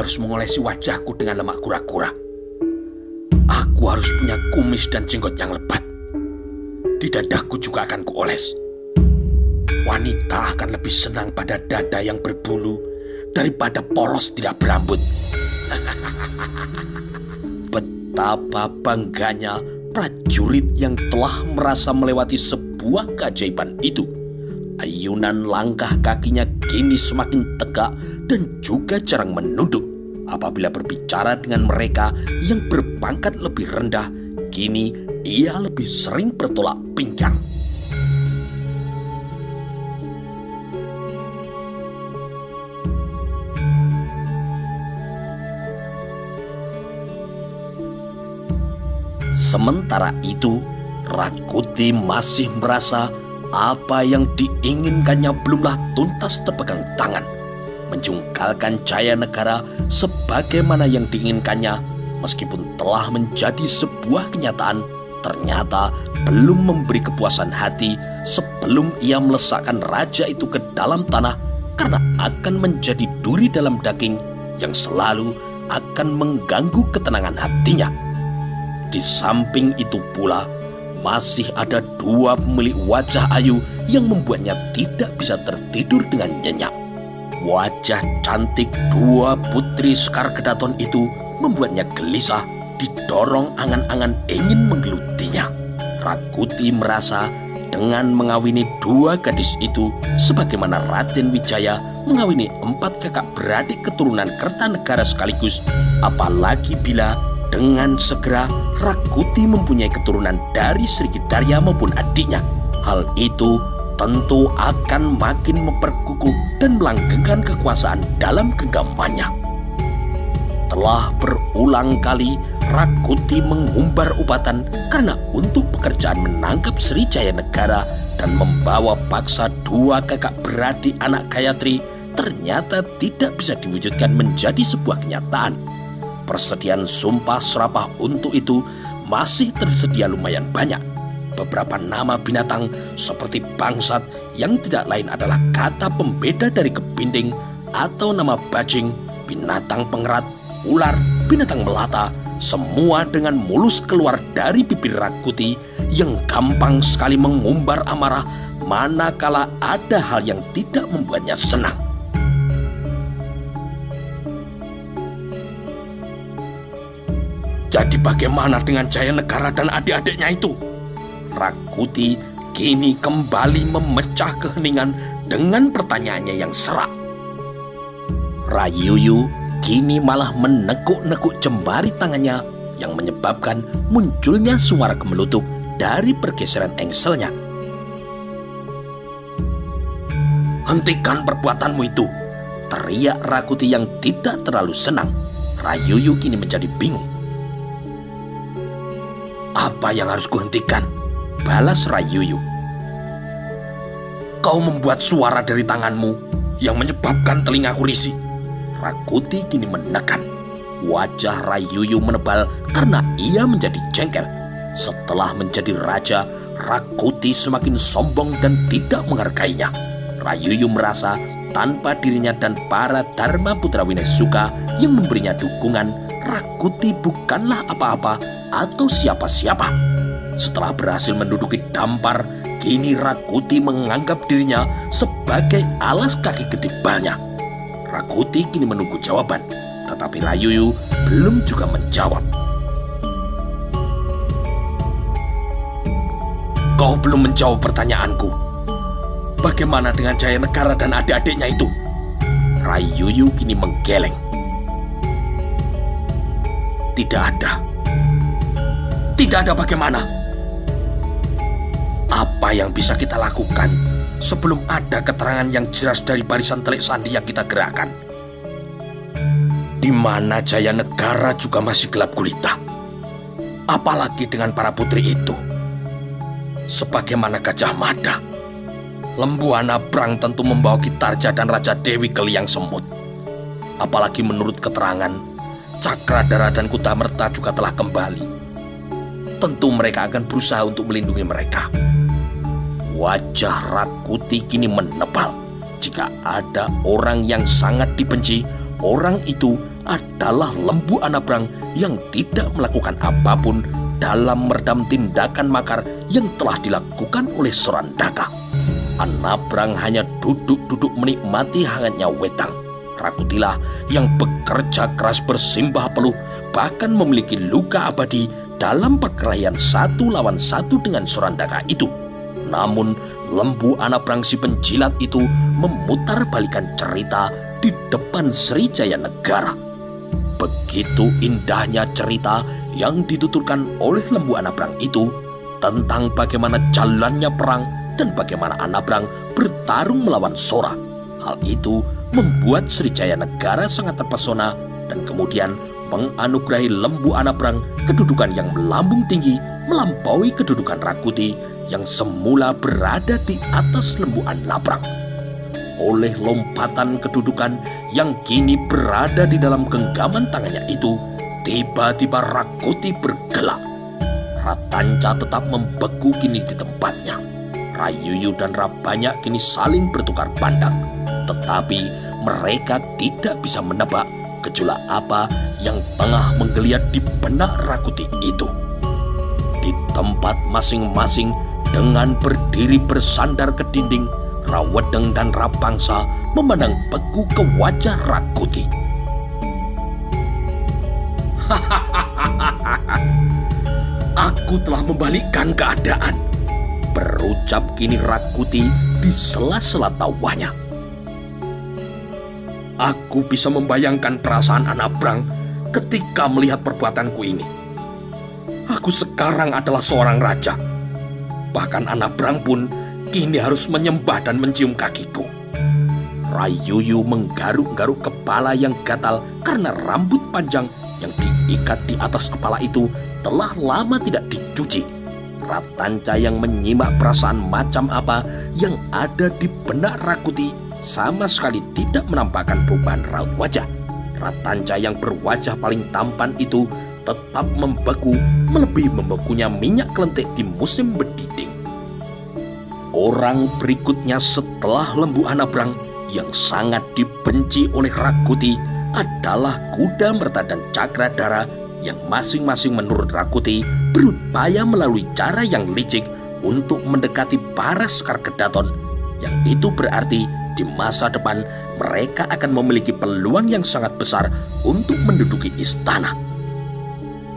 harus mengolesi wajahku dengan lemak kura-kura. Aku harus punya kumis dan jenggot yang lebat. Di dadaku juga akan kuoles. Wanita akan lebih senang pada dada yang berbulu daripada polos tidak berambut. Betapa bangganya prajurit yang telah merasa melewati sebuah keajaiban itu. Ayunan langkah kakinya kini semakin tegak dan juga jarang menunduk. Apabila berbicara dengan mereka yang berpangkat lebih rendah, kini ia lebih sering bertolak pinggang. Sementara itu, Rakuti masih merasa apa yang diinginkannya belumlah tuntas terpegang tangan. Menjungkalkan Jaya Negara sebagaimana yang diinginkannya, meskipun telah menjadi sebuah kenyataan, ternyata belum memberi kepuasan hati sebelum ia melesakkan raja itu ke dalam tanah, karena akan menjadi duri dalam daging yang selalu akan mengganggu ketenangan hatinya. Di samping itu pula, masih ada dua pemilik wajah ayu yang membuatnya tidak bisa tertidur dengan nyenyak. Wajah cantik dua putri Skargedaton itu membuatnya gelisah, didorong angan-angan ingin menggelutinya. Rakuti merasa dengan mengawini dua gadis itu, sebagaimana Raden Wijaya mengawini 4 kakak beradik keturunan Kertanegara sekaligus, apalagi bila dengan segera Rakuti mempunyai keturunan dari Sri Gidarya maupun adiknya. Hal itu tentu akan makin memperkukuh dan melanggengkan kekuasaan dalam genggamannya. Telah berulang kali Rakuti mengumbar upatan karena untuk pekerjaan menangkap Sri Jaya Negara dan membawa paksa dua kakak beradik anak Gayatri ternyata tidak bisa diwujudkan menjadi sebuah kenyataan. Persediaan sumpah serapah untuk itu masih tersedia lumayan banyak. Beberapa nama binatang seperti bangsat yang tidak lain adalah kata pembeda dari kepinding, atau nama bajing, binatang pengerat, ular, binatang melata, semua dengan mulus keluar dari bibir Rakuti yang gampang sekali mengumbar amarah manakala ada hal yang tidak membuatnya senang. Jadi bagaimana dengan Jaya Negara dan adik-adiknya itu? Rakuti kini kembali memecah keheningan dengan pertanyaannya yang serak. Rayuyu kini malah menekuk-nekuk jemari tangannya yang menyebabkan munculnya suara gemelutuk dari pergeseran engselnya. "Hentikan perbuatanmu itu!" teriak Rakuti yang tidak terlalu senang. Rayuyu kini menjadi bingung. "Apa yang harus kuhentikan?" balas Rayuyu. "Kau membuat suara dari tanganmu yang menyebabkan telingaku risih." Rakuti kini menekan. Wajah Rayuyu menebal karena ia menjadi jengkel. Setelah menjadi raja, Rakuti semakin sombong dan tidak menghargainya. Rayuyu merasa tanpa dirinya dan para Dharma Putra Winesuka yang memberinya dukungan, Rakuti bukanlah apa-apa atau siapa-siapa. Setelah berhasil menduduki dampar, kini Rakuti menganggap dirinya sebagai alas kaki ketibalnya. Rakuti kini menunggu jawaban, tetapi Rayuyu belum juga menjawab. "Kau belum menjawab pertanyaanku. Bagaimana dengan Jaya Negara dan adik-adiknya itu?" Rayuyu kini menggeleng. "Tidak ada." "Tidak ada bagaimana? Apa yang bisa kita lakukan sebelum ada keterangan yang jelas dari barisan telik sandi yang kita gerakkan? Di mana Jaya Negara juga masih gelap gulita. Apalagi dengan para putri itu. Sebagaimana Gajah Mada, Lembu Anabrang tentu membawa Gitarja dan Raja Dewi ke liang semut. Apalagi menurut keterangan, Cakradara dan Kutamerta juga telah kembali. Tentu mereka akan berusaha untuk melindungi mereka." Wajah Rakuti kini menebal. Jika ada orang yang sangat dibenci, orang itu adalah Lembu Anabrang yang tidak melakukan apapun dalam meredam tindakan makar yang telah dilakukan oleh Sorandaka. Anabrang hanya duduk-duduk menikmati hangatnya wedang. Rakutilah yang bekerja keras bersimbah peluh, bahkan memiliki luka abadi dalam perkelahian 1 lawan 1 dengan Sorandaka itu. Namun Lembu Anabrang si penjilat itu memutarbalikkan cerita di depan Sri Jayanegara. Begitu indahnya cerita yang dituturkan oleh Lembu Anabrang itu tentang bagaimana jalannya perang dan bagaimana Anabrang bertarung melawan Sora. Hal itu membuat Sri Jayanegara sangat terpesona dan kemudian menganugerahi Lembu Anabrang kedudukan yang melambung tinggi melampaui kedudukan Rakuti yang semula berada di atas Lembu Anabrang. Oleh lompatan kedudukan yang kini berada di dalam genggaman tangannya itu, tiba-tiba Rakuti bergelak. Ratanca tetap membeku kini di tempatnya. Rayuyu dan Rabanyak kini saling bertukar pandang, tetapi mereka tidak bisa menebak gejolak apa yang tengah menggeliat di benak Rakuti itu. Di tempat masing-masing dengan berdiri bersandar ke dinding, Rawedeng dan Rapangsa memandang beku ke wajah Rakuti. Aku telah membalikkan keadaan, berucap kini Rakuti di sela-sela tawanya. Aku bisa membayangkan perasaan Anabrang ketika melihat perbuatanku ini. Aku sekarang adalah seorang raja. Bahkan Anabrang pun kini harus menyembah dan mencium kakiku. Rayuyu menggaruk-garuk kepala yang gatal karena rambut panjang yang diikat di atas kepala itu telah lama tidak dicuci. Ratanca yang menyimak perasaan macam apa yang ada di benak Rakuti sama sekali tidak menampakkan perubahan raut wajah. Ratanca yang berwajah paling tampan itu tetap membeku, melebihi membekunya minyak kelentik di musim berdiding. Orang berikutnya setelah Lembu Anabrang yang sangat dibenci oleh Rakuti adalah Kuda Merta dan Cakradhara yang masing-masing menurut Rakuti berupaya melalui cara yang licik untuk mendekati para Sekar Kedaton, yang itu berarti di masa depan mereka akan memiliki peluang yang sangat besar untuk menduduki istana.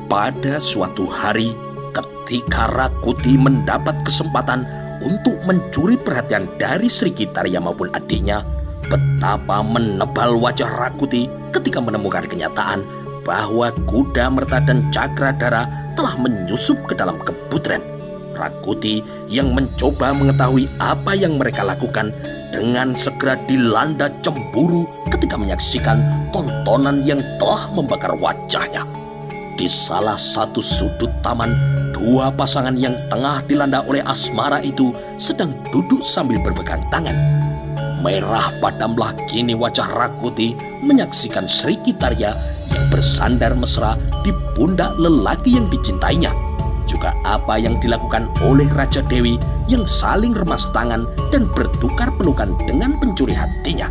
Pada suatu hari ketika Rakuti mendapat kesempatan untuk mencuri perhatian dari Sri Gitarya maupun adiknya, betapa menebal wajah Rakuti ketika menemukan kenyataan bahwa Kuda Merta dan Cakradhara telah menyusup ke dalam keputren. Rakuti yang mencoba mengetahui apa yang mereka lakukan dengan segera dilanda cemburu ketika menyaksikan tontonan yang telah membakar wajahnya. Di salah satu sudut taman, dua pasangan yang tengah dilanda oleh asmara itu sedang duduk sambil berpegang tangan. Merah padamlah kini wajah Rakuti menyaksikan Sri Gitarya yang bersandar mesra di pundak lelaki yang dicintainya. Juga apa yang dilakukan oleh Raja Dewi yang saling remas tangan dan bertukar pelukan dengan pencuri hatinya.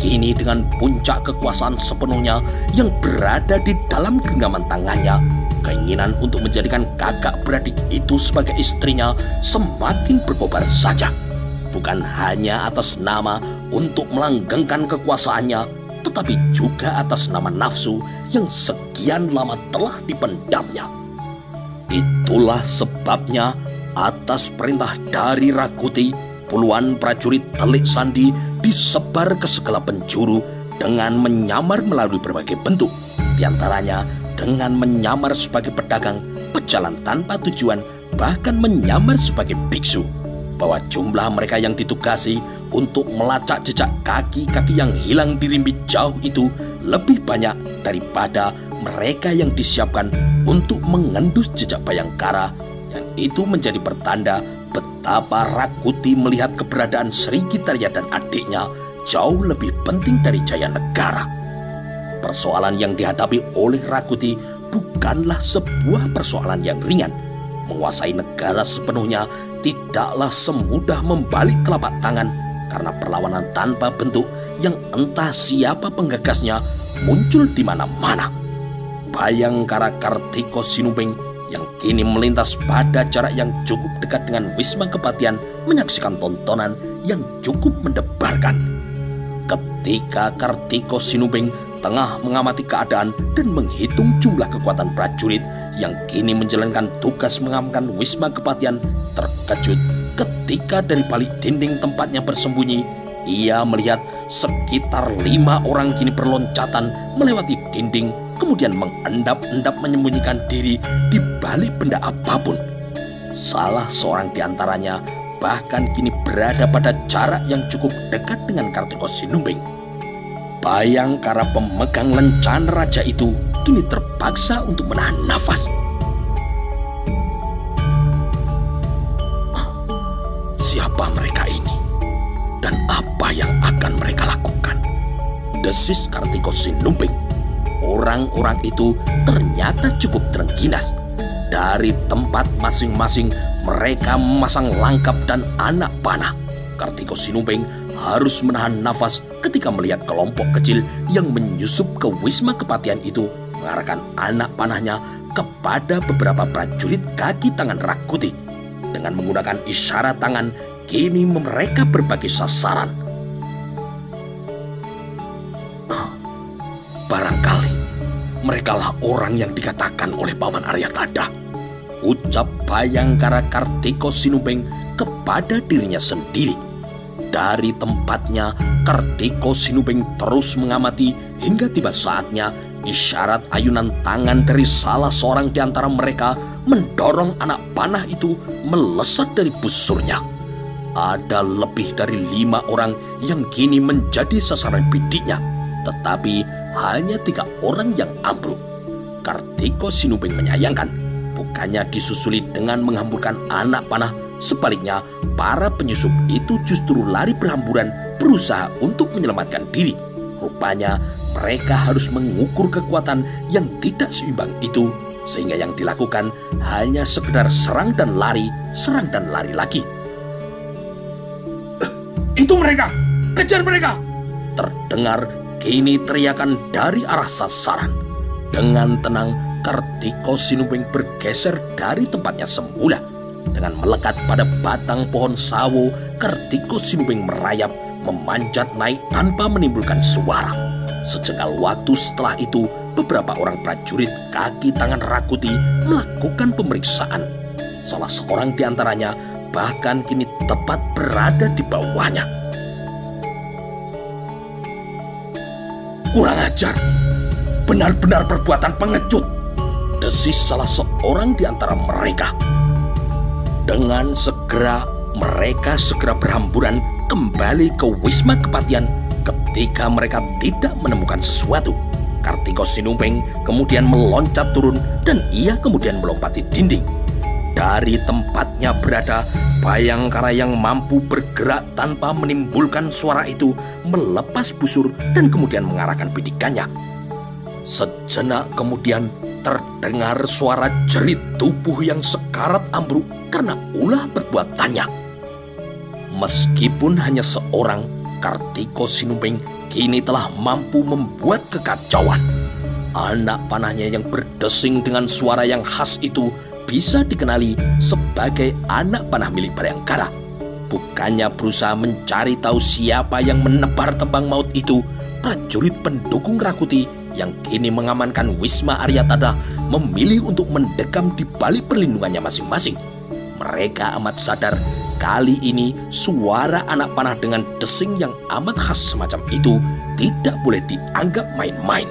Kini dengan puncak kekuasaan sepenuhnya yang berada di dalam genggaman tangannya, keinginan untuk menjadikan kakak beradik itu sebagai istrinya semakin berkobar saja. Bukan hanya atas nama untuk melanggengkan kekuasaannya, tetapi juga atas nama nafsu yang sekian lama telah dipendamnya. Itulah sebabnya atas perintah dari Rakuti, puluhan prajurit Telik Sandi disebar ke segala penjuru dengan menyamar melalui berbagai bentuk. Di antaranya dengan menyamar sebagai pedagang, pejalan tanpa tujuan, bahkan menyamar sebagai biksu. Bahwa jumlah mereka yang ditugasi untuk melacak jejak kaki-kaki yang hilang di rimbi jauh itu lebih banyak daripada mereka yang disiapkan untuk mengendus jejak Bayangkara, yang itu menjadi pertanda betapa Rakuti melihat keberadaan Sri Gitarya dan adiknya jauh lebih penting dari Jayanegara. Persoalan yang dihadapi oleh Rakuti bukanlah sebuah persoalan yang ringan. Menguasai negara sepenuhnya tidaklah semudah membalik telapak tangan, karena perlawanan tanpa bentuk yang entah siapa penggagasnya muncul di mana-mana. Bayangkara Kartiko Sinumbing yang kini melintas pada jarak yang cukup dekat dengan Wisma Kepatihan menyaksikan tontonan yang cukup mendebarkan. Ketika Kartiko Sinumbing tengah mengamati keadaan dan menghitung jumlah kekuatan prajurit yang kini menjalankan tugas mengamankan Wisma Kepatihan, terkejut ketika dari balik dinding tempatnya bersembunyi, ia melihat sekitar 5 orang kini berloncatan melewati dinding, kemudian mengendap-endap menyembunyikan diri di balik benda apapun. Salah seorang di antaranya bahkan kini berada pada jarak yang cukup dekat dengan Kartiko Sinumbing. Bayangkara pemegang lencana raja itu kini terpaksa untuk menahan nafas. Siapa mereka ini? Dan apa yang akan mereka lakukan? Desis Kartiko Sinumbing. Orang-orang itu ternyata cukup terengginas. Dari tempat masing-masing mereka memasang langkap dan anak panah. Kartiko Sinumbing harus menahan nafas ketika melihat kelompok kecil yang menyusup ke Wisma Kepatihan itu mengarahkan anak panahnya kepada beberapa prajurit kaki tangan Rakuti. Dengan menggunakan isyarat tangan, kini mereka berbagi sasaran. Barangkali merekalah orang yang dikatakan oleh Paman Aryatada, ucap Bayangkara Kartiko Sinumbing kepada dirinya sendiri. Dari tempatnya, Kartiko Sinumbing terus mengamati hingga tiba saatnya isyarat ayunan tangan dari salah seorang di antara mereka mendorong anak panah itu melesat dari busurnya. Ada lebih dari 5 orang yang kini menjadi sasaran bidiknya, tetapi hanya 3 orang yang ambruk. Kartiko Sinumbing menyayangkan, bukannya disusuli dengan menghamburkan anak panah, sebaliknya para penyusup itu justru lari berhamburan berusaha untuk menyelamatkan diri. Rupanya mereka harus mengukur kekuatan yang tidak seimbang itu, sehingga yang dilakukan hanya sekedar serang dan lari lagi. Itu mereka! Kejar mereka! Terdengar kini teriakan dari arah sasaran. Dengan tenang, Kartiko Sinumbing bergeser dari tempatnya semula. Dengan melekat pada batang pohon sawo, Kartiko Sinumbing merayap, memanjat naik tanpa menimbulkan suara. Sejengkal waktu setelah itu, beberapa orang prajurit kaki tangan Rakuti melakukan pemeriksaan. Salah seorang di antaranya bahkan kini tepat berada di bawahnya. Kurang ajar, benar-benar perbuatan pengecut, desis salah seorang di antara mereka. Dengan segera mereka berhamburan kembali ke Wisma Kepatihan. Ketika mereka tidak menemukan sesuatu, Kartiko Sinumbing kemudian meloncat turun dan ia kemudian melompati dinding. Dari tempatnya berada, Bayangkara yang mampu bergerak tanpa menimbulkan suara itu melepas busur dan kemudian mengarahkan bidikannya. Sejenak kemudian terdengar suara jerit tubuh yang sekarat ambruk karena ulah perbuatannya. Meskipun hanya seorang, Kartiko Sinumbing kini telah mampu membuat kekacauan. Anak panahnya yang berdesing dengan suara yang khas itu bisa dikenali sebagai anak panah milik Bayangkara. Bukannya berusaha mencari tahu siapa yang menebar tembang maut itu, prajurit pendukung Rakuti yang kini mengamankan Wisma Aryatada memilih untuk mendekam di balik perlindungannya masing-masing. Mereka amat sadar kali ini suara anak panah dengan desing yang amat khas semacam itu tidak boleh dianggap main-main.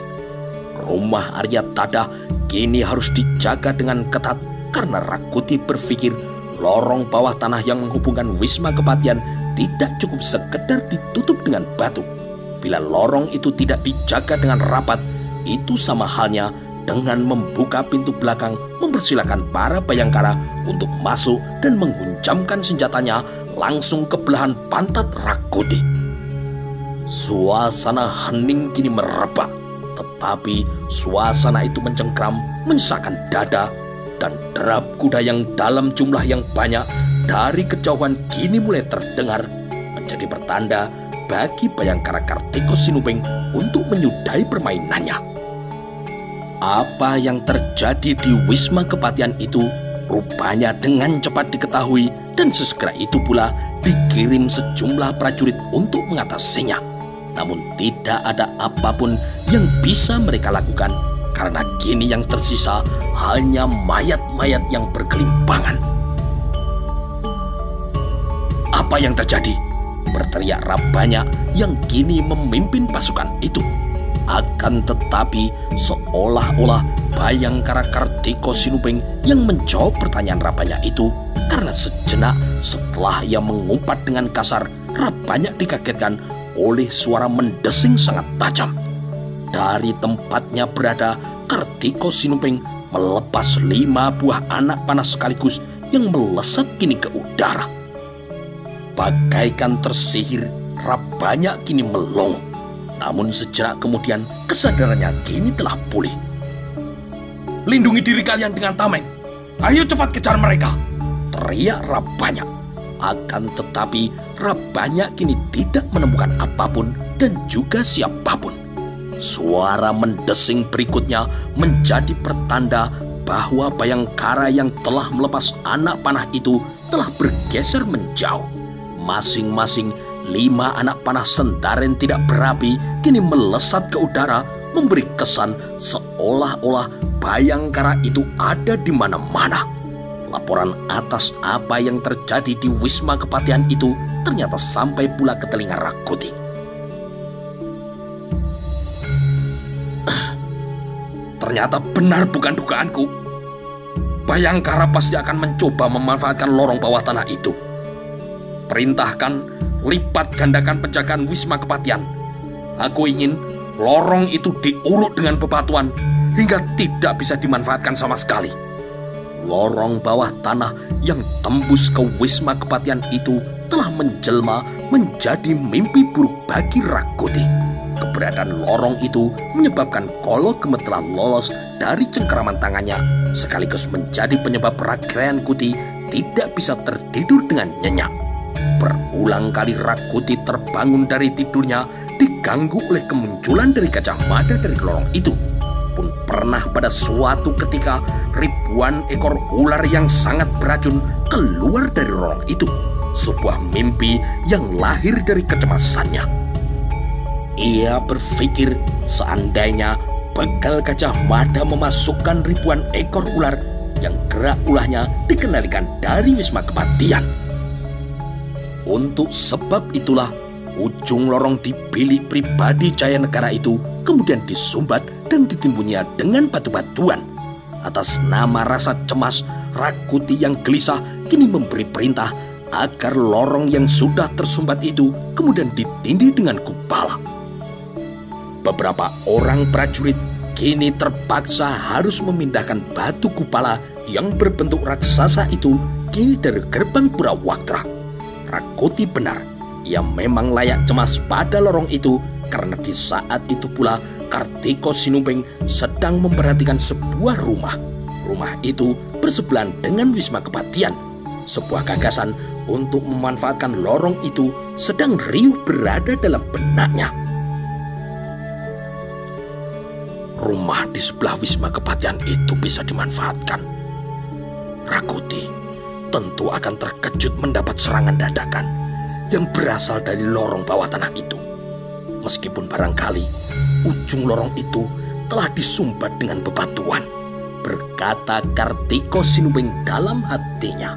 Rumah Aryatada kini harus dijaga dengan ketat karena Rakuti berpikir lorong bawah tanah yang menghubungkan Wisma Kepatihan tidak cukup sekedar ditutup dengan batu. Bila lorong itu tidak dijaga dengan rapat, itu sama halnya dengan membuka pintu belakang mempersilahkan para Bayangkara untuk masuk dan menghunjamkan senjatanya langsung ke belahan pantat Rakuti. Suasana hening kini merebak, tetapi suasana itu mencengkram, menyesakan dada, dan derap kuda yang dalam jumlah yang banyak dari kejauhan kini mulai terdengar, menjadi pertanda bagi Bayangkara Kartiko Sinumbing untuk menyudahi permainannya. Apa yang terjadi di Wisma Kepatihan itu rupanya dengan cepat diketahui dan sesegera itu pula dikirim sejumlah prajurit untuk mengatasinya. Namun tidak ada apapun yang bisa mereka lakukan karena kini yang tersisa hanya mayat-mayat yang bergelimpangan. "Apa yang terjadi?" berteriak Rabbanya yang kini memimpin pasukan itu. Akan tetapi seolah-olah Bayangkara Kartiko Sinubeng yang menjawab pertanyaan Rabbanya itu, karena sejenak setelah ia mengumpat dengan kasar, Rabbanya dikagetkan oleh suara mendesing sangat tajam. Dari tempatnya berada, Kartiko Sinubeng melepas 5 buah anak panah sekaligus yang melesat kini ke udara. Bagaikan tersihir, Rabbanya kini melongo. Namun sejenak kemudian kesadarannya kini telah pulih. "Lindungi diri kalian dengan tameng. Ayo cepat kejar mereka!" teriak Rabbanya. Akan tetapi Rabbanya kini tidak menemukan apapun dan juga siapapun. Suara mendesing berikutnya menjadi pertanda bahwa Bayangkara yang telah melepas anak panah itu telah bergeser menjauh. Masing-masing 5 anak panah sentaren tidak berapi kini melesat ke udara, memberi kesan seolah-olah Bayangkara itu ada di mana-mana. Laporan atas apa yang terjadi di Wisma Kepatihan itu ternyata sampai pula ke telinga Rakuti. "Ternyata benar bukan dugaanku. Bayangkara pasti akan mencoba memanfaatkan lorong bawah tanah itu. Perintahkan lipat gandakan penjagaan Wisma Kepatihan. Aku ingin lorong itu diuruk dengan bebatuan hingga tidak bisa dimanfaatkan sama sekali." Lorong bawah tanah yang tembus ke Wisma Kepatihan itu telah menjelma menjadi mimpi buruk bagi Rakuti. Keberadaan lorong itu menyebabkan Kolo Gemet telah lolos dari cengkeraman tangannya, sekaligus menjadi penyebab Ragrayan Kuti tidak bisa tertidur dengan nyenyak. Berulang kali Rakuti terbangun dari tidurnya diganggu oleh kemunculan dari Gajah Mada dari lorong itu. Pun pernah pada suatu ketika ribuan ekor ular yang sangat beracun keluar dari lorong itu. Sebuah mimpi yang lahir dari kecemasannya. Ia berpikir seandainya bakal Gajah Mada memasukkan ribuan ekor ular yang gerak ulahnya dikendalikan dari Wisma Kepatihan. Untuk sebab itulah ujung lorong di bilik pribadi Jayanegara itu kemudian disumbat dan ditimbunnya dengan batu-batuan. Atas nama rasa cemas, Rakuti yang gelisah kini memberi perintah agar lorong yang sudah tersumbat itu kemudian ditindih dengan kupala. Beberapa orang prajurit kini terpaksa harus memindahkan batu kupala yang berbentuk raksasa itu kini dari gerbang Pura Waktra. Rakuti benar, ia memang layak cemas pada lorong itu karena di saat itu pula Kartiko Sinubeng sedang memperhatikan sebuah rumah. Rumah itu bersebelahan dengan Wisma Kepatihan. Sebuah gagasan untuk memanfaatkan lorong itu sedang riuh berada dalam benaknya. Rumah di sebelah Wisma Kepatihan itu bisa dimanfaatkan. Rakuti tentu akan terkejut mendapat serangan dadakan yang berasal dari lorong bawah tanah itu. Meskipun barangkali ujung lorong itu telah disumbat dengan bebatuan, berkata Kartiko Sinubeng dalam hatinya.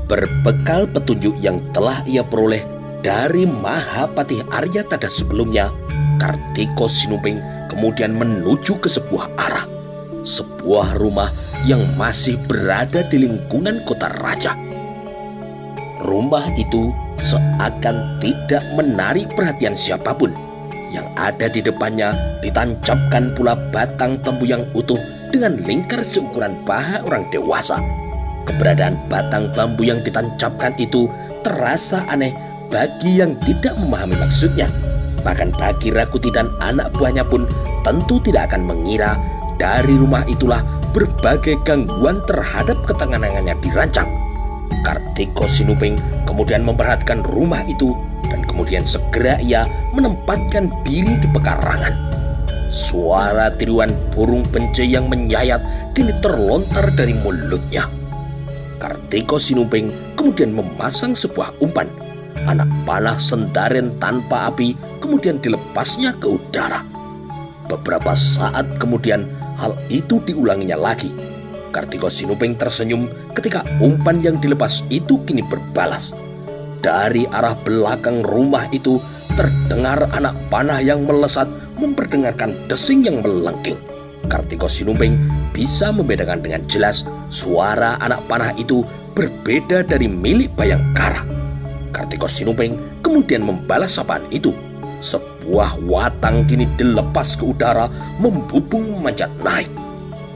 Berbekal petunjuk yang telah ia peroleh dari Mahapatih Aryatada sebelumnya, Kartiko Sinubeng kemudian menuju ke sebuah arah. Sebuah rumah yang masih berada di lingkungan kota raja. Rumah itu seakan tidak menarik perhatian siapapun. Yang ada di depannya ditancapkan pula batang bambu yang utuh dengan lingkar seukuran paha orang dewasa. Keberadaan batang bambu yang ditancapkan itu terasa aneh bagi yang tidak memahami maksudnya. Bahkan bagi Rakuti dan anak buahnya pun tentu tidak akan mengira dari rumah itulah berbagai gangguan terhadap ketenangannya dirancang. Kartiko Sinubeng kemudian memperhatikan rumah itu dan kemudian segera ia menempatkan diri di pekarangan. Suara tiruan burung penceh yang menyayat kini terlontar dari mulutnya. Kartiko Sinumping kemudian memasang sebuah umpan. Anak panah sendaren tanpa api kemudian dilepasnya ke udara. Beberapa saat kemudian hal itu diulanginya lagi. Kartiko Sinumping tersenyum ketika umpan yang dilepas itu kini berbalas. Dari arah belakang rumah itu terdengar anak panah yang melesat memperdengarkan desing yang melengking. Kartiko Sinumping bisa membedakan dengan jelas suara anak panah itu berbeda dari milik Bhayangkara. Kartiko Sinumping kemudian membalas sapaan itu. Sebuah watang kini dilepas ke udara membubung memanjat naik.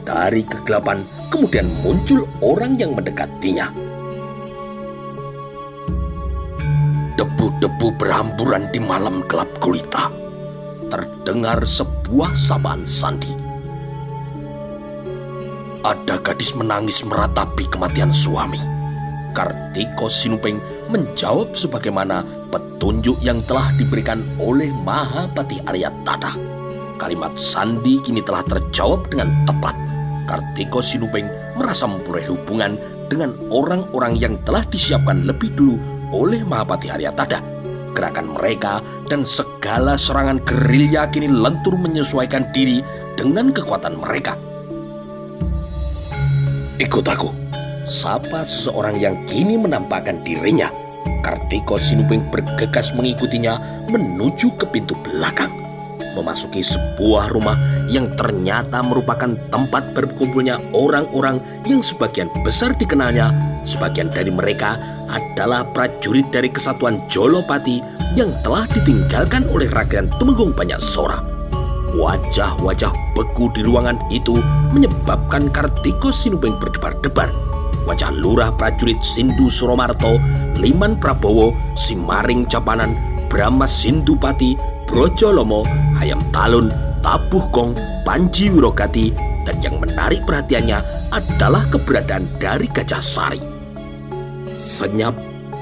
Dari kegelapan kemudian muncul orang yang mendekatinya. Debu-debu berhamburan di malam gelap gulita. Terdengar sebuah sapaan sandi. Ada gadis menangis meratapi kematian suami. Kartiko Sinumping menjawab sebagaimana petunjuk yang telah diberikan oleh Mahapati Aryatata. Kalimat sandi kini telah terjawab dengan tepat. Kartiko Sinumping merasa memperoleh hubungan dengan orang-orang yang telah disiapkan lebih dulu oleh Mahapati Aryatata. Gerakan mereka dan segala serangan gerilya kini lentur menyesuaikan diri dengan kekuatan mereka. Ikut aku, sapa seseorang yang kini menampakkan dirinya. Kartiko Sinumping bergegas mengikutinya menuju ke pintu belakang. Memasuki sebuah rumah yang ternyata merupakan tempat berkumpulnya orang-orang yang sebagian besar dikenalnya. Sebagian dari mereka adalah prajurit dari Kesatuan Jolopati yang telah ditinggalkan oleh Rakyat Tumenggung Banyaksora. Wajah-wajah beku di ruangan itu menyebabkan Kartiko Sinumping berdebar-debar. Wajah lurah prajurit Sindu Suromarto, Liman Prabowo, Simaring Capanan, Brahma Sindupati, Brojolomo, Hayam Talun, Tabuh Gong, Panji Wirogati, dan yang menarik perhatiannya adalah keberadaan dari Gajah Sari. Senyap,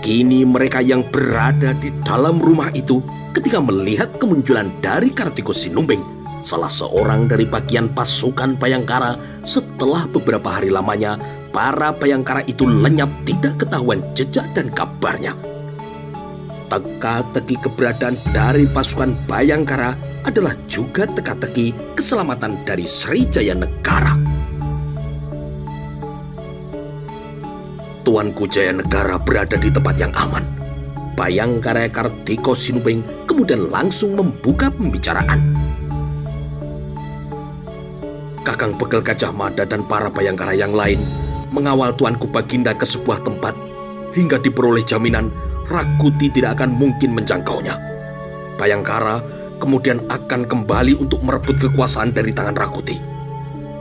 kini mereka yang berada di dalam rumah itu ketika melihat kemunculan dari Kartiko Sinumping, salah seorang dari bagian pasukan Bhayangkara. Setelah beberapa hari lamanya, para Bhayangkara itu lenyap, tidak ketahuan jejak dan kabarnya. Teka-teki keberadaan dari pasukan Bhayangkara adalah juga teka-teki keselamatan dari Srijaya Negara. Tuanku Jayanegara berada di tempat yang aman. Bhayangkara Kartiko Sinumping kemudian langsung membuka pembicaraan. Kakang Begel Gajah Mada dan para Bhayangkara yang lain mengawal Tuanku Baginda ke sebuah tempat hingga diperoleh jaminan Rakuti tidak akan mungkin menjangkaunya. Bhayangkara kemudian akan kembali untuk merebut kekuasaan dari tangan Rakuti.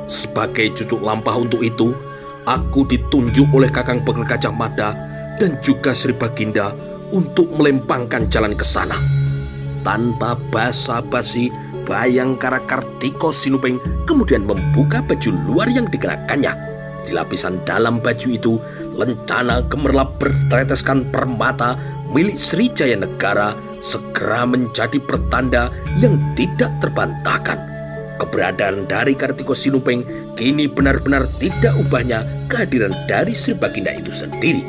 Sebagai cucuk lampah untuk itu, aku ditunjuk oleh Kakang Begel Gajah Mada dan juga Sri Baginda untuk melempangkan jalan ke sana. Tanpa basa-basi, Bhayangkara Kartiko Sinumping kemudian membuka baju luar yang dikenakannya. Di lapisan dalam baju itu, lencana gemerlap berteteskan permata milik Srijaya Negara segera menjadi pertanda yang tidak terbantahkan. Keberadaan dari Kartiko Sinumping kini benar-benar tidak ubahnya kehadiran dari Sri Baginda itu sendiri.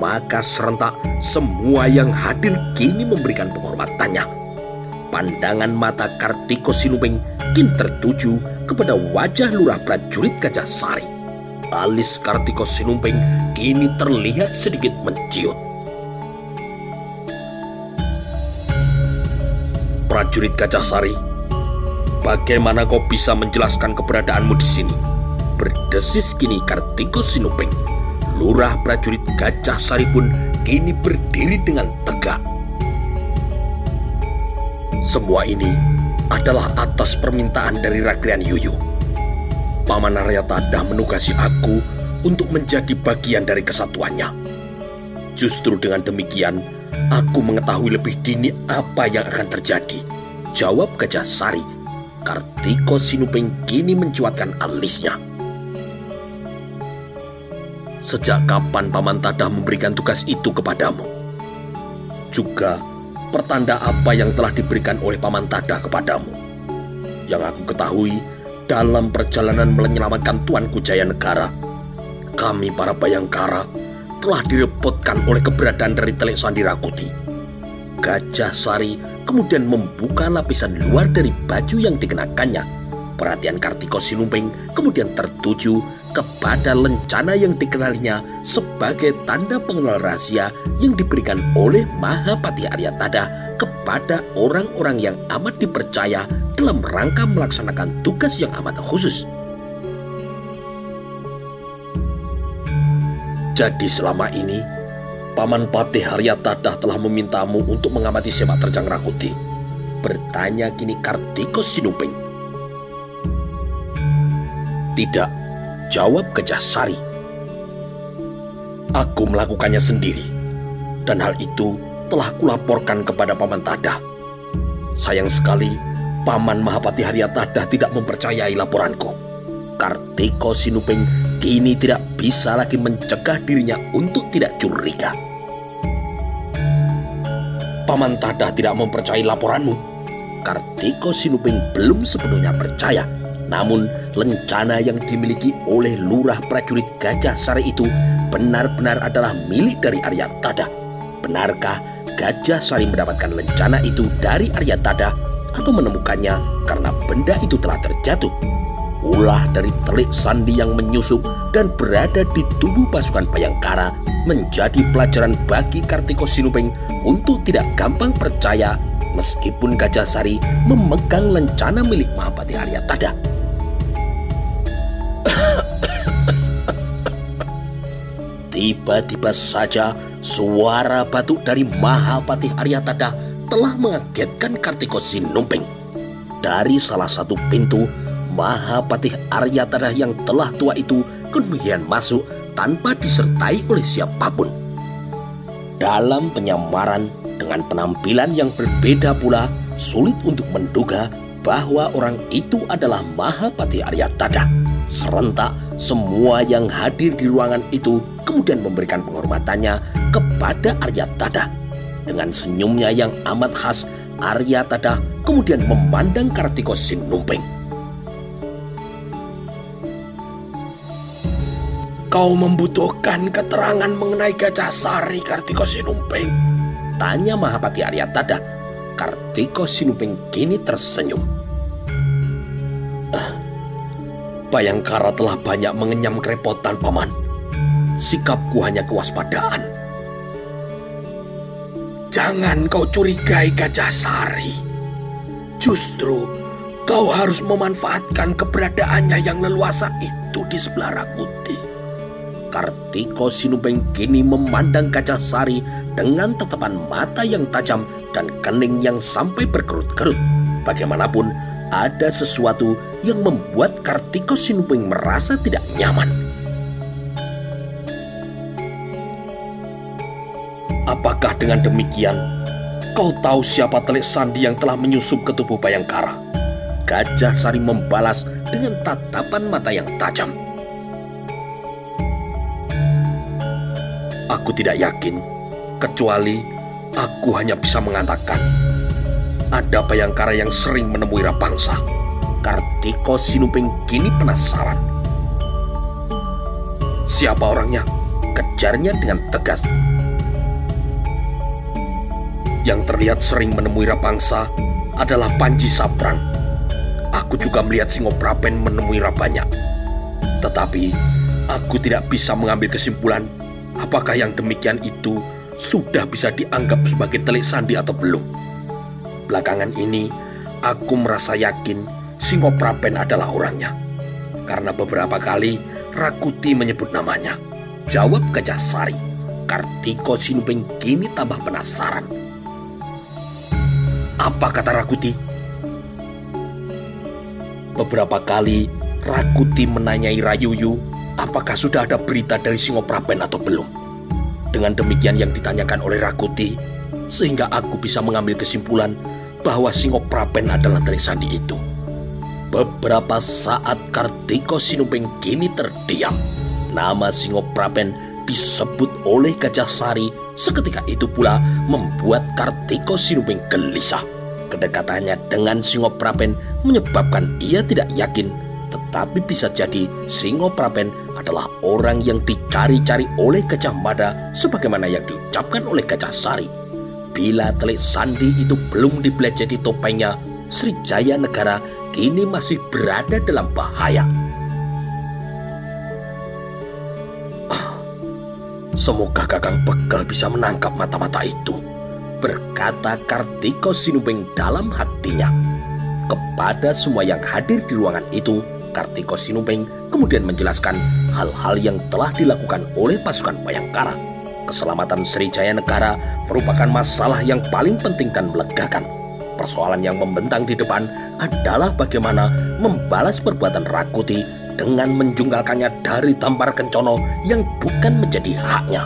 Maka serentak semua yang hadir kini memberikan penghormatannya. Pandangan mata Kartiko Sinumping kini tertuju kepada wajah lurah prajurit Gajah Sari. Alis Kartiko Sinumping kini terlihat sedikit menciut. Prajurit Gajah Sari, bagaimana kau bisa menjelaskan keberadaanmu di sini? Berdesis kini Kartiko Sinumping. Lurah prajurit Gajah Sari pun kini berdiri dengan tegak. Semua ini adalah atas permintaan dari Rakrian Yuyu. Paman Aryatata menugasi aku untuk menjadi bagian dari kesatuannya. Justru dengan demikian, aku mengetahui lebih dini apa yang akan terjadi, jawab Gajah Sari. Kartiko Sinumping kini mencuatkan alisnya. Sejak kapan Paman Tadah memberikan tugas itu kepadamu? Juga pertanda apa yang telah diberikan oleh Paman Tada kepadamu? Yang aku ketahui, dalam perjalanan menyelamatkan Tuanku Jayanegara, kami para Bayangkara telah direpotkan oleh keberadaan dari Telik Sandi Rakuti. Gajah Sari kemudian membuka lapisan luar dari baju yang dikenakannya. Perhatian Kartiko Sinumping kemudian tertuju kepada lencana yang dikenalinya sebagai tanda pengenal rahasia yang diberikan oleh Mahapati Aryatada kepada orang-orang yang amat dipercaya dalam rangka melaksanakan tugas yang amat khusus. Jadi selama ini, Paman Patih Aryatada telah memintamu untuk mengamati sepak terjang Rakuti. Bertanya kini Kartiko Sinumping. Tidak, jawab Gajah Sari. Aku melakukannya sendiri, dan hal itu telah kulaporkan kepada Paman Tada. Sayang sekali, Paman Mahapati Aryatada tidak mempercayai laporanku. Kartiko Sinumping kini tidak bisa lagi mencegah dirinya untuk tidak curiga. Paman Tada tidak mempercayai laporanmu. Kartiko Sinumping belum sepenuhnya percaya. Namun lencana yang dimiliki oleh lurah prajurit Gajah Sari itu benar-benar adalah milik dari Aryatada. Benarkah Gajah Sari mendapatkan lencana itu dari Aryatada atau menemukannya karena benda itu telah terjatuh? Ulah dari Telik Sandi yang menyusup dan berada di tubuh pasukan Bayangkara menjadi pelajaran bagi Kartiko Sinumping untuk tidak gampang percaya meskipun Gajah Sari memegang lencana milik Mahapati Aryatada. Tiba-tiba saja suara batuk dari Mahapati Aryatada telah mengagetkan Kartiko Sinumping. Dari salah satu pintu, Mahapati Aryatada yang telah tua itu kemudian masuk tanpa disertai oleh siapapun. Dalam penyamaran dengan penampilan yang berbeda pula, sulit untuk menduga bahwa orang itu adalah Mahapati Aryatada. Serentak semua yang hadir di ruangan itu kemudian memberikan penghormatannya kepada Aryatada. Dengan senyumnya yang amat khas, Aryatada kemudian memandang Kartiko Sinumping. Kau membutuhkan keterangan mengenai Gajah Sari, Kartiko Sinumping? Tanya Mahapati Aryatada. Kartiko Sinumping kini tersenyum. Bayangkara telah banyak mengenyam kerepotan, Paman. Sikapku hanya kewaspadaan. Jangan kau curigai Gajah Sari. Justru kau harus memanfaatkan keberadaannya yang leluasa itu di sebelah Rakuti. Kartiko Sinumping kini memandang Gajah Sari dengan tatapan mata yang tajam dan kening yang sampai berkerut-kerut. Bagaimanapun, ada sesuatu yang membuat Kartiko Sinumping merasa tidak nyaman. Apakah dengan demikian kau tahu siapa Telik Sandi yang telah menyusup ke tubuh Bayangkara? Gajah Sari membalas dengan tatapan mata yang tajam. Aku tidak yakin, kecuali aku hanya bisa mengatakan ada Bayangkara yang sering menemui Rapangsa. Kartiko Sinumping kini penasaran. Siapa orangnya? Kejarnya dengan tegas. Yang terlihat sering menemui Rapangsa adalah Panji Sabrang. Aku juga melihat Singoprapen menemui Rabanyak. Tetapi aku tidak bisa mengambil kesimpulan apakah yang demikian itu sudah bisa dianggap sebagai Telik Sandi atau belum. Belakangan ini aku merasa yakin Singoprapen adalah orangnya, karena beberapa kali Rakuti menyebut namanya. Jawab Gajah Sari. Kartiko Sinumping kini tambah penasaran. Apa kata Rakuti? Beberapa kali Rakuti menanyai Rayuyu apakah sudah ada berita dari Singoprapen atau belum. Dengan demikian yang ditanyakan oleh Rakuti, sehingga aku bisa mengambil kesimpulan bahwa Singoprapen adalah Telik Sandi itu. Beberapa saat Kartiko Sinumping kini terdiam. Nama Singoprapen disebut oleh Gajah Sari seketika itu pula membuat Kartiko Sinumping gelisah. Kedekatannya dengan Singoprapen menyebabkan ia tidak yakin, tetapi bisa jadi Singoprapen adalah orang yang dicari-cari oleh Gajah Mada sebagaimana yang diucapkan oleh Gajah Sari. Bila telik sandi itu belum dibelejeti topengnya, Srijaya Negara kini masih berada dalam bahaya. Semoga Kakang Begal bisa menangkap mata-mata itu, berkata Kartiko Sinumping dalam hatinya. Kepada semua yang hadir di ruangan itu, Kartiko Sinumping kemudian menjelaskan hal-hal yang telah dilakukan oleh pasukan Bayangkara. Keselamatan Srijaya Negara merupakan masalah yang paling penting dan melegakan. Persoalan yang membentang di depan adalah bagaimana membalas perbuatan Rakuti dengan menjungkalkannya dari Tampar Kencono yang bukan menjadi haknya.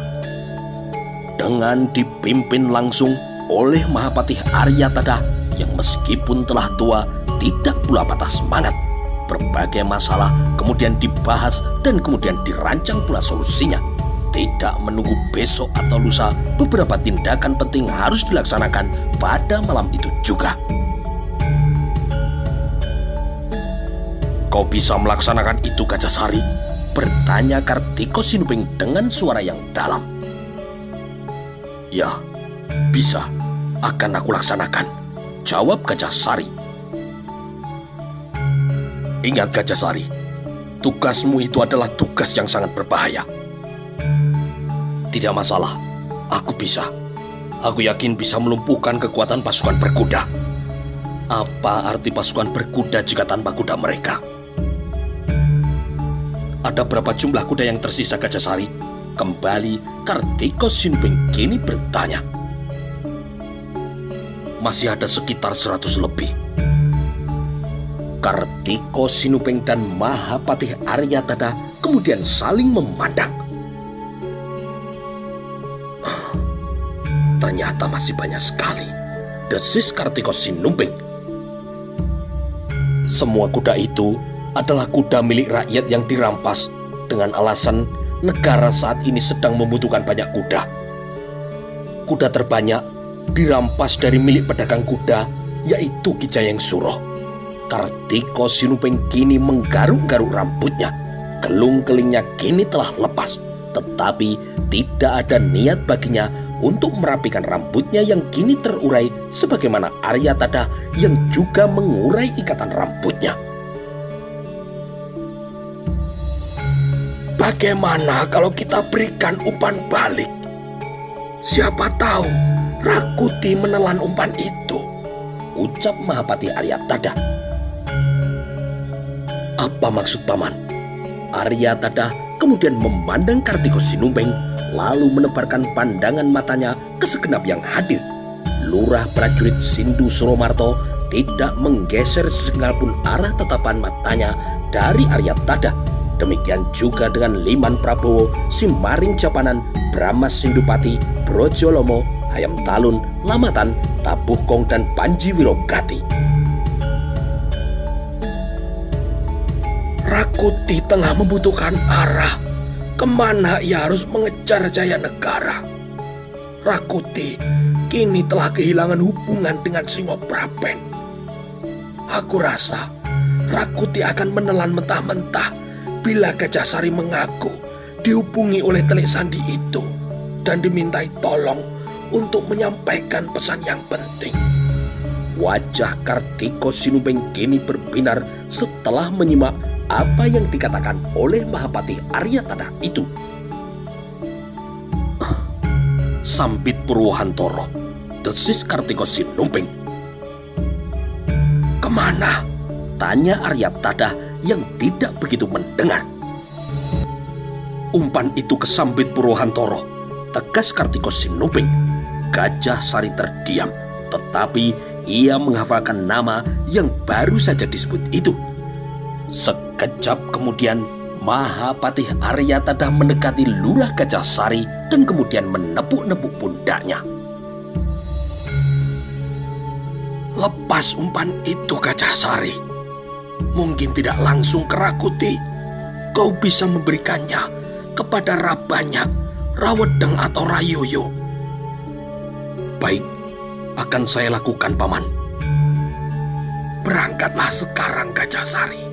Dengan dipimpin langsung oleh Mahapatih Aryatadha yang meskipun telah tua tidak pula patah semangat, berbagai masalah kemudian dibahas dan kemudian dirancang pula solusinya. Tidak menunggu besok atau lusa, beberapa tindakan penting harus dilaksanakan pada malam itu juga. Kau bisa melaksanakan itu, Gajah Sari? Bertanya Kartiko Sinumping dengan suara yang dalam. Ya, bisa. Akan aku laksanakan, jawab Gajah Sari. Ingat Gajah Sari, tugasmu itu adalah tugas yang sangat berbahaya. Tidak masalah, aku bisa. Aku yakin bisa melumpuhkan kekuatan pasukan berkuda. Apa arti pasukan berkuda jika tanpa kuda mereka? Ada berapa jumlah kuda yang tersisa, Gajah Sari? Kembali Kartiko Sinumping kini bertanya. Masih ada sekitar 100 lebih. Kartiko Sinumping dan Mahapatih Aryatadha kemudian saling memandang. Ternyata masih banyak sekali, desis Kartiko Sinumping. Semua kuda itu adalah kuda milik rakyat yang dirampas dengan alasan negara saat ini sedang membutuhkan banyak kuda. Kuda terbanyak dirampas dari milik pedagang kuda, yaitu Ki Jayeng Suro. Kartiko Sinumping kini menggaruk-garuk rambutnya. Gelung-gelingnya kini telah lepas, tetapi tidak ada niat baginya untuk merapikan rambutnya yang kini terurai sebagaimana Aryatadha yang juga mengurai ikatan rambutnya. Bagaimana kalau kita berikan umpan balik? Siapa tahu Rakuti menelan umpan itu, ucap Mahapatih Aryatadha. Apa maksud Paman? Aryatadha kemudian memandang Kartiko Sinumping, lalu menebarkan pandangan matanya ke segenap yang hadir. Lurah prajurit Sindu Suromarto tidak menggeser sekalipun arah tatapan matanya dari Aryatadha. Demikian juga dengan Liman Prabowo, Simaring Japanan, Brahma Sindupati, Brojolomo, Hayam Talun, Lamatan, Tabuh Kong, dan Panji Wirogati. Rakuti tengah membutuhkan arah. Kemana ia harus mengejar Jaya Negara? Rakuti kini telah kehilangan hubungan dengan Singoprapen. Aku rasa Rakuti akan menelan mentah-mentah bila Gajah Sari mengaku dihubungi oleh telik sandi itu dan dimintai tolong untuk menyampaikan pesan yang penting. Wajah Kartiko Sinumping kini berbinar setelah menyimak apa yang dikatakan oleh Mahapatih Aryatadha itu. Sambit Purwohantoro, desis Kartiko Sinumping. Kemana? Tanya Aryatadha yang tidak begitu mendengar. Umpan itu ke Sambit Purwohantoro, tegas Kartiko Sinumping. Gajah Sari terdiam, tetapi ia menghafalkan nama yang baru saja disebut itu. Sekejap kemudian Mahapatih Aryatadha mendekati Lurah Gajah Sari dan kemudian menepuk-nepuk pundaknya. Lepas umpan itu, Gajah Sari. Mungkin tidak langsung ke Rakuti. Kau bisa memberikannya kepada Rabanyak, Rawedeng atau Rayoyo Baik, akan saya lakukan, Paman. Berangkatlah sekarang, Gajah Sari.